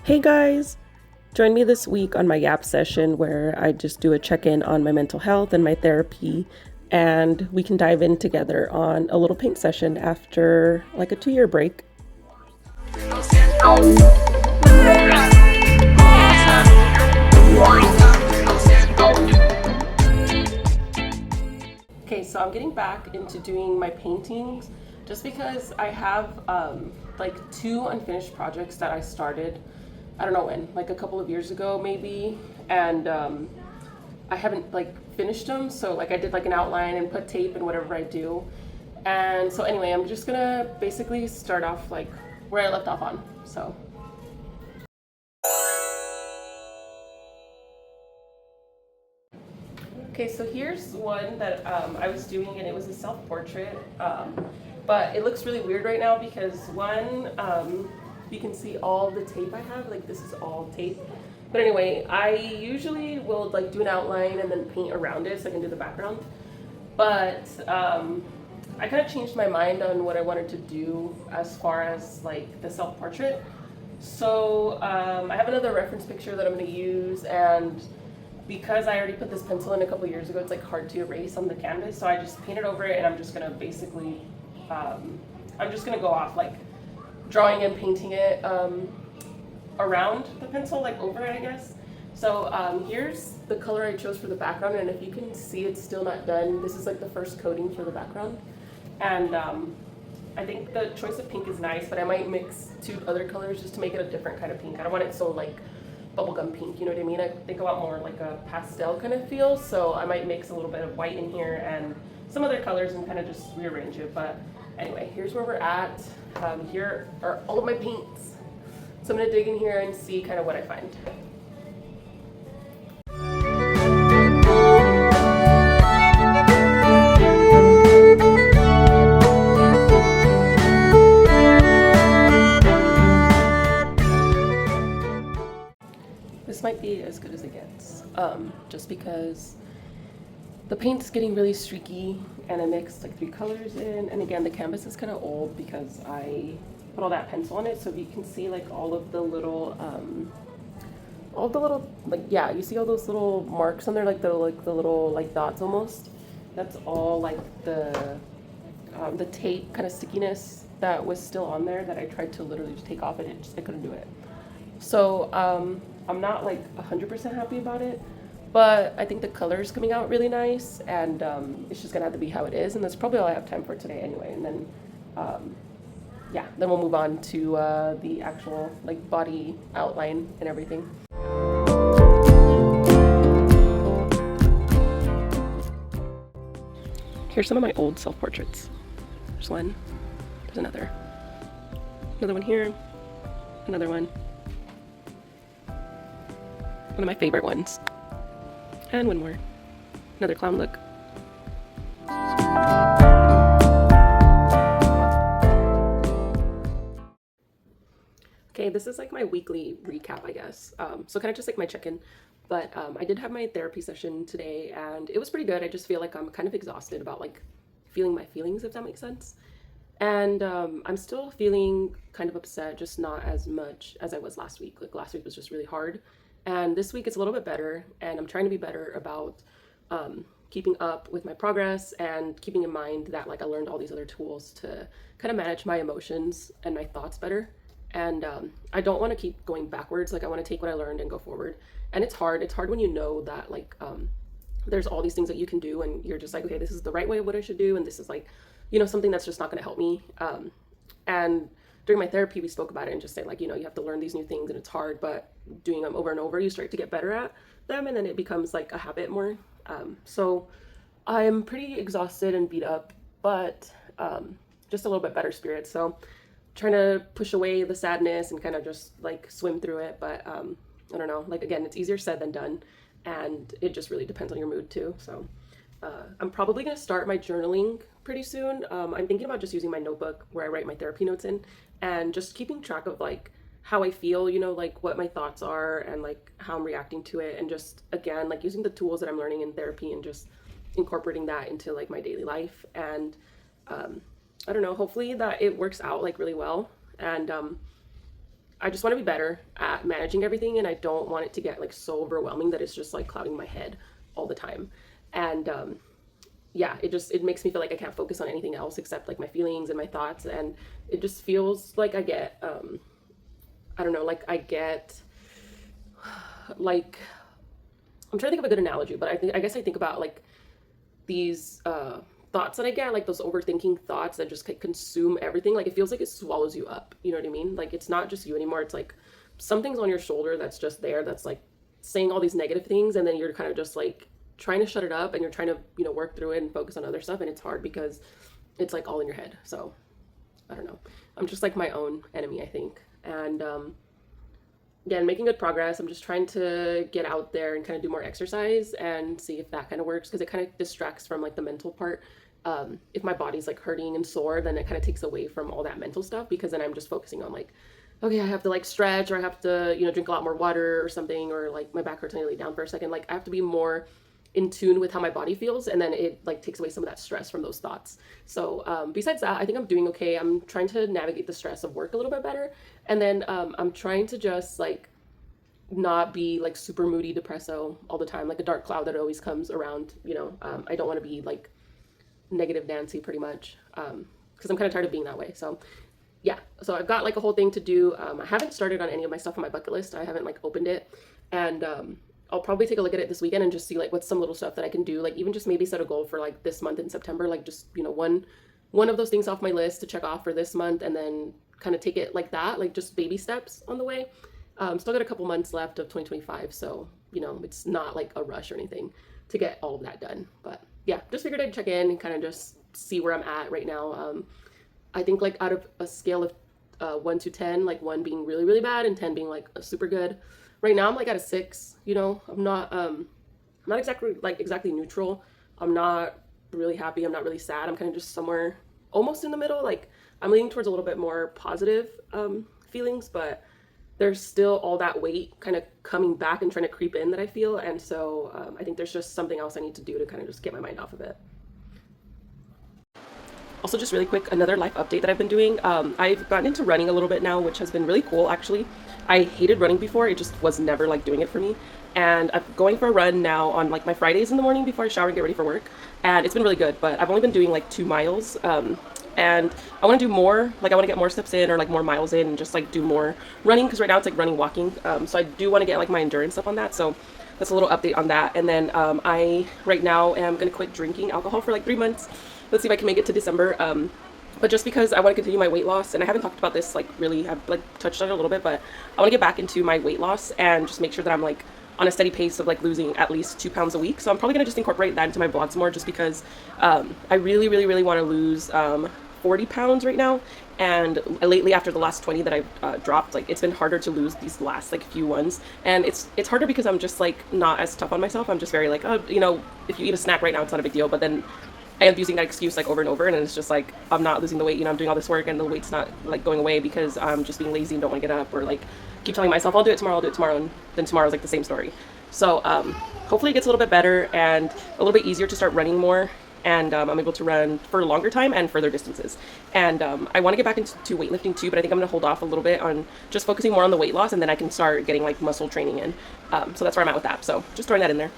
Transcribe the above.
Hey guys! Join me this week on my YAP session where I just do a check-in on my mental health and my therapy, and we can dive in together on a little paint session after like a 2-year break. Okay, so I'm getting back into doing my paintings just because I have like 2 unfinished projects that I started, I don't know when, like a couple of years ago maybe, and I haven't like finished them. So like I did like an outline and put tape and whatever I do. And so anyway, I'm just gonna basically start off like where I left off on. So okay, so here's one that I was doing, and it was a self-portrait, but it looks really weird right now because one, you can see all the tape I have, like this is all tape. But anyway, I usually will like do an outline and then paint around it so I can do the background. But I kind of changed my mind on what I wanted to do as far as like the self-portrait. So I have another reference picture that I'm going to use, and because I already put this pencil in a couple years ago, it's like hard to erase on the canvas. So I just painted over it, and I'm just gonna basically, I'm just gonna go off like drawing and painting it around the pencil, like over it, I guess. So here's the color I chose for the background, and if you can see, it's still not done. This is like the first coating for the background, and I think the choice of pink is nice, but I might mix 2 other colors just to make it a different kind of pink. I don't want it so like bubblegum pink, you know what I mean? I think I want more like a pastel kind of feel, so I might mix a little bit of white in here and some other colors and kind of just rearrange it. But anyway, here's where we're at. Here are all of my paints. So I'm gonna dig in here and see kind of what I find. This might be as good as it gets, just because the paint's getting really streaky and I mixed like 3 colors in, and again the canvas is kind of old because I put all that pencil on it. So if you can see like all the little like, yeah, you see all those little marks on there, like the little like dots almost. That's all like the tape kind of stickiness that was still on there that I tried to literally just take off, and I couldn't do it. So I'm not like 100% happy about it, but I think the color is coming out really nice, and it's just gonna have to be how it is, and that's probably all I have time for today anyway. And then yeah, then we'll move on to the actual like body outline and everything. Here's some of my old self-portraits. There's one, there's another one here, another one of my favorite ones, and one more, another clown look. Okay, this is like my weekly recap, I guess. So kind of just like my check-in, but I did have my therapy session today, and it was pretty good. I just feel like I'm kind of exhausted about like feeling my feelings, if that makes sense. And I'm still feeling kind of upset, just not as much as I was last week. Like last week was just really hard. And this week it's a little bit better, and I'm trying to be better about keeping up with my progress and keeping in mind that like I learned all these other tools to kind of manage my emotions and my thoughts better. And I don't want to keep going backwards. Like I want to take what I learned and go forward. And it's hard. It's hard when you know that like there's all these things that you can do, and you're just like, okay, this is the right way of what I should do, and this is like, you know, something that's just not going to help me. And during my therapy, we spoke about it and just said like, you know, you have to learn these new things, and it's hard, but doing them over and over, you start to get better at them, and then it becomes like a habit more. So I'm pretty exhausted and beat up, but just a little bit better spirit. So trying to push away the sadness and kind of just like swim through it. But I don't know, like again, it's easier said than done, and it just really depends on your mood too. So I'm probably going to start my journaling pretty soon. I'm thinking about just using my notebook where I write my therapy notes in, and just keeping track of like how I feel, you know, like what my thoughts are and like how I'm reacting to it, and just again like using the tools that I'm learning in therapy and just incorporating that into like my daily life. And I don't know, hopefully that it works out like really well. And I just want to be better at managing everything, and I don't want it to get like so overwhelming that it's just like clouding my head all the time. And yeah, it makes me feel like I can't focus on anything else except like my feelings and my thoughts, and it just feels like I get I don't know, like I get like I'm trying to think of a good analogy, but I guess I think about like these thoughts that I get, like those overthinking thoughts that just consume everything. Like it feels like it swallows you up. You know what I mean? Like it's not just you anymore. It's like something's on your shoulder that's just there, that's like saying all these negative things, and then you're kind of just like trying to shut it up, and you're trying to, you know, work through it and focus on other stuff, and it's hard because it's like all in your head. So I don't know. I'm just like my own enemy, I think. And again, making good progress. I'm just trying to get out there and kind of do more exercise and see if that kind of works, because it kind of distracts from like the mental part. If my body's like hurting and sore, then it kind of takes away from all that mental stuff, because then I'm just focusing on like, okay, I have to like stretch, or I have to, you know, drink a lot more water or something, or like my back hurts and I lay down for a second. Like I have to be more in tune with how my body feels, and then it like takes away some of that stress from those thoughts. So besides that, I think I'm doing okay. I'm trying to navigate the stress of work a little bit better, and then I'm trying to just like not be like super moody depresso all the time, like a dark cloud that always comes around, you know. I don't want to be like negative Nancy pretty much, because I'm kind of tired of being that way. So yeah, so I've got like a whole thing to do. I haven't started on any of my stuff on my bucket list. I haven't like opened it, and I'll probably take a look at it this weekend and just see like what's some little stuff that I can do, like even just maybe set a goal for like this month in September, like just, you know, one of those things off my list to check off for this month, and then kind of take it like that, like just baby steps on the way. Still got a couple months left of 2025, so you know, it's not like a rush or anything to get all of that done. But yeah, just figured I'd check in and kind of just see where I'm at right now. I think like out of a scale of 1 to 10, like 1 being really really bad and 10 being like super good, right now I'm like at a 6. You know, I'm not exactly neutral. I'm not really happy, I'm not really sad. I'm kind of just somewhere almost in the middle. Like I'm leaning towards a little bit more positive feelings, but there's still all that weight kind of coming back and trying to creep in that I feel. And so I think there's just something else I need to do to kind of just get my mind off of it. Also, just really quick, another life update that I've been doing. I've gotten into running a little bit now, which has been really cool, actually. I hated running before. It just was never like doing it for me. And I'm going for a run now on like my Fridays in the morning before I shower and get ready for work. And it's been really good, but I've only been doing like 2 miles. And I want to do more, like I want to get more steps in, or like more miles in, and just like do more running, because right now it's like running, walking. So I do want to get like my endurance up on that. So that's a little update on that. And then I right now am going to quit drinking alcohol for like 3 months. Let's see if I can make it to December. But just because I want to continue my weight loss, and I haven't talked about this like really, I've like touched on it a little bit, but I want to get back into my weight loss and just make sure that I'm like on a steady pace of like losing at least 2 pounds a week. So I'm probably gonna just incorporate that into my vlogs more, just because I really really want to lose 40 pounds right now. And lately, after the last 20 that I've dropped, like it's been harder to lose these last like few ones. And it's harder because I'm just like not as tough on myself. I'm just very like, oh, you know, if you eat a snack right now, it's not a big deal. But then I end up using that excuse like over and over, and it's just like I'm not losing the weight. You know, I'm doing all this work and the weight's not like going away because I'm just being lazy and don't want to get up, or like keep telling myself I'll do it tomorrow, and then tomorrow's like the same story. So hopefully it gets a little bit better and a little bit easier to start running more. And I'm able to run for a longer time and further distances. And I want to get back into weightlifting too, but I think I'm going to hold off a little bit on just focusing more on the weight loss, and then I can start getting like muscle training in. So that's where I'm at with that. So just throwing that in there.